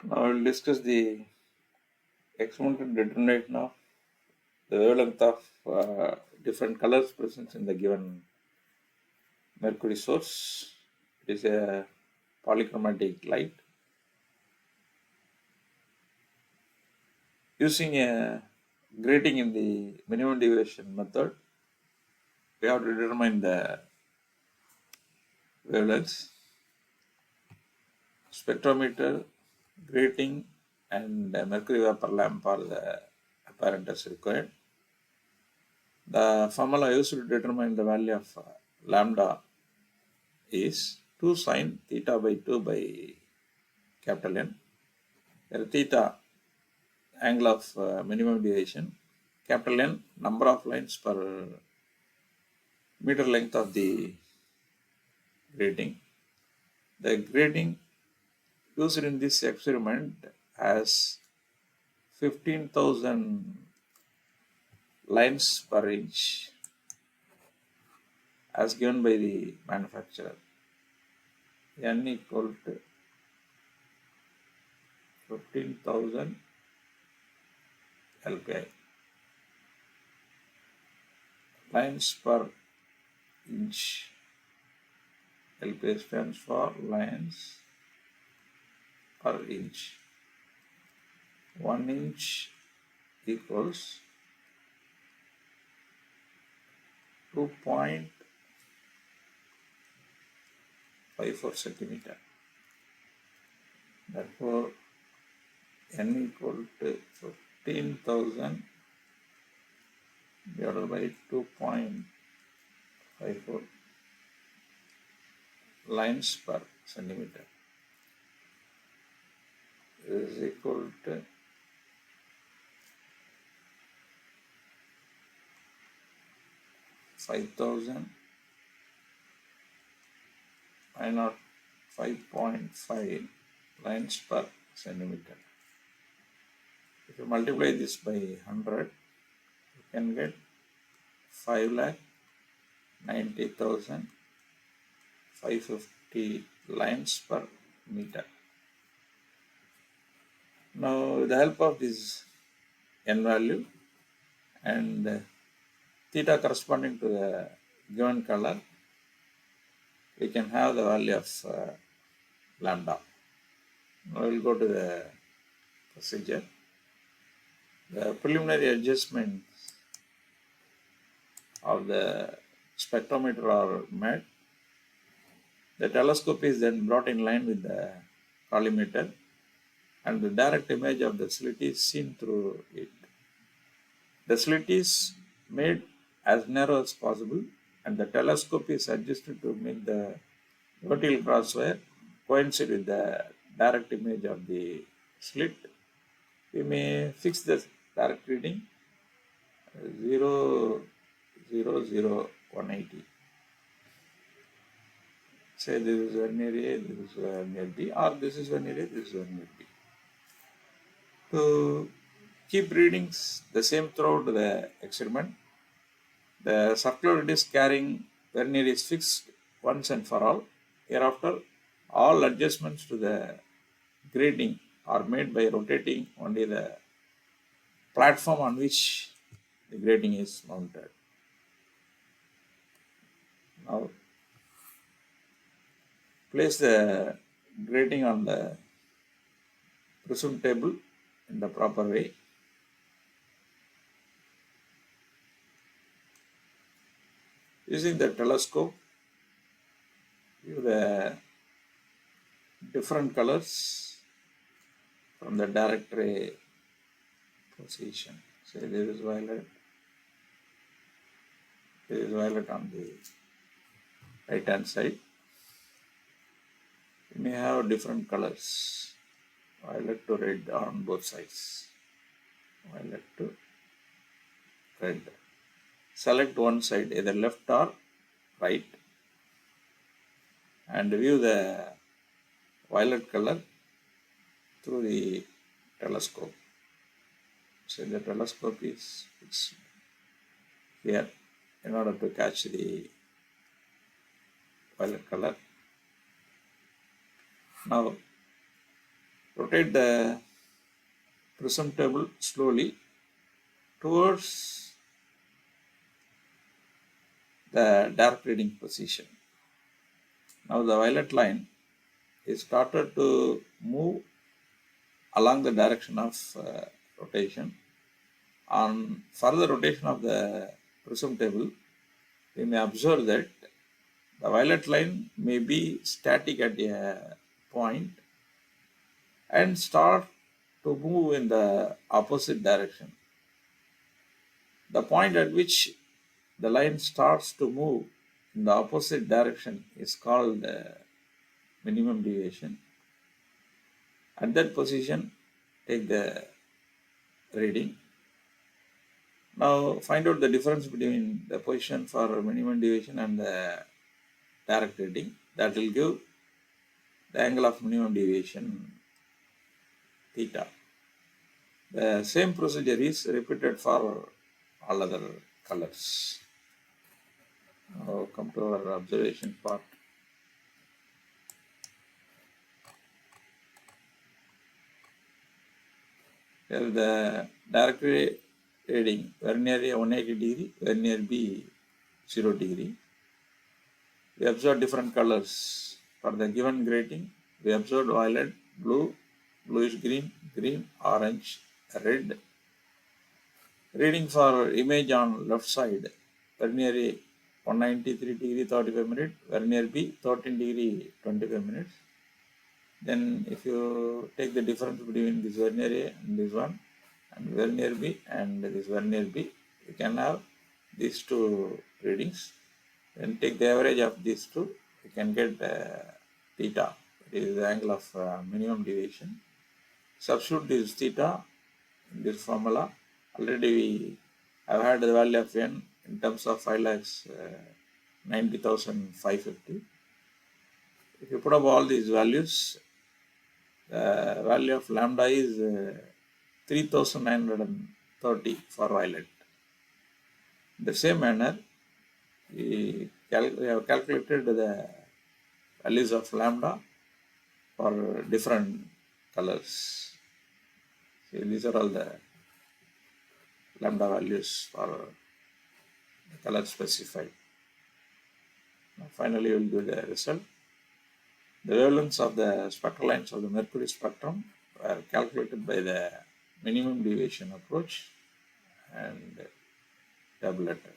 Now I will discuss the experimental determination of the wavelength of different colors present in the given mercury source. It is a polychromatic light. Using a grating in the minimum deviation method, we have to determine the wavelengths. Spectrometer, grating, and mercury vapor lamp are the apparatus required. The formula used to determine the value of lambda is 2 sine theta by 2 by capital N, where theta angle of minimum deviation, capital N number of lines per meter length of the grating. The grating used in this experiment has 15,000 lines per inch as given by the manufacturer. N equal to 15,000 LPI lines per inch. LPI stands for lines per inch. 1 inch equals 2.54 centimeter. Therefore, N equal to 15,000 divided by 2.54 lines per centimeter is equal to 5,000 I not 5.5 lines per centimeter. If you multiply this by 100, you can get 5,90,550 lines per meter. Now, with the help of this N value and theta corresponding to the given color, we can have the value of lambda. Now we will go to the procedure. The preliminary adjustments of the spectrometer are made. The telescope is then brought in line with the collimator and the direct image of the slit is seen through it. The slit is made as narrow as possible and the telescope is adjusted to make the vertical crosswire coincide with the direct image of the slit. We may fix the direct reading 0.00180. Say this is vernier A, this is vernier B, or this is vernier A, this is vernier B. To keep readings the same throughout the experiment, the circular disc carrying vernier is fixed once and for all. Hereafter, all adjustments to the grating are made by rotating only the platform on which the grating is mounted. Now, place the grating on the prism table in the proper way. Using the telescope, view the different colors from the direct ray position. Say there is violet. There is violet on the right hand side. You may have different colors. Violet to red on both sides. Violet to red. Select one side, either left or right, and view the violet color through the telescope. So the telescope is fixed here in order to catch the violet color. Now Rotate the prism table slowly towards the dark reading position. Now the violet line is started to move along the direction of rotation. On further rotation of the prism table, we may observe that the violet line may be static at a point and start to move in the opposite direction. The point at which the line starts to move in the opposite direction is called minimum deviation. At that position, take the reading. Now find out the difference between the position for minimum deviation and the direct reading. That will give the angle of minimum deviation theta. The same procedure is repeated for all other colors. Now come to our observation part. Here the direct reading, vernier A 180 degree, vernier B 0 degree. We observe different colors for the given grating. We observed violet, blue, bluish green, green, orange, red. Reading for image on left side, vernier A 193 degree 35 minutes, vernier B 13 degree 25 minutes. Then if you take the difference between this vernier A and this one, and vernier B and this vernier B, you can have these two readings. Then take the average of these two, you can get theta, it is the angle of minimum deviation. Substitute this theta in this formula. Already we have had the value of n in terms of 5,90,550. If you put up all these values, the value of lambda is 3,930 for violet. In the same manner, we have calculated the values of lambda for different colors. See, these are all the lambda values for the color specified. Now finally, we will do the result. The wavelengths of the spectral lines of the mercury spectrum were calculated by the minimum deviation approach and tabulated.